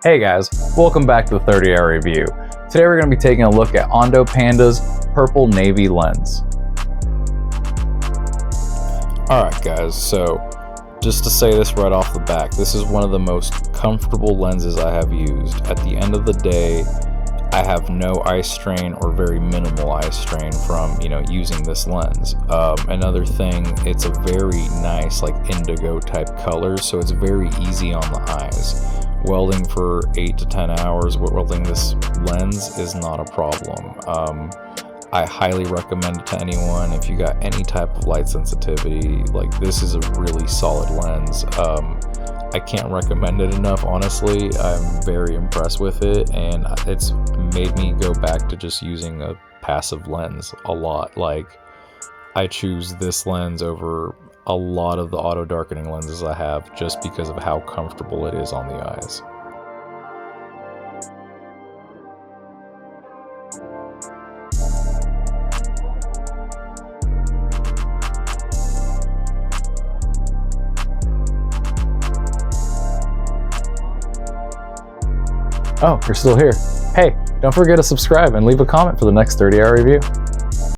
Hey guys, welcome back to the 30-hour review. Today we're going to be taking a look at Oudopanda's purple navy lens. Alright guys, so just to say this right off the back, this is one of the most comfortable lenses I have used. At the end of the day, I have no eye strain or very minimal eye strain from, using this lens. Another thing, it's a very nice like indigo type color, so it's very easy on the eyes. Welding for 8 to 10 hours, welding this lens is not a problem. I highly recommend it to anyone if you got any type of light sensitivity. Like, this is a really solid lens. I can't recommend it enough, honestly. I'm very impressed with it, and it's made me go back to just using a passive lens a lot. Like, I choose this lens over a lot of the auto darkening lenses I have just because of how comfortable it is on the eyes. Oh, you're still here. Hey, don't forget to subscribe and leave a comment for the next 30-hour review.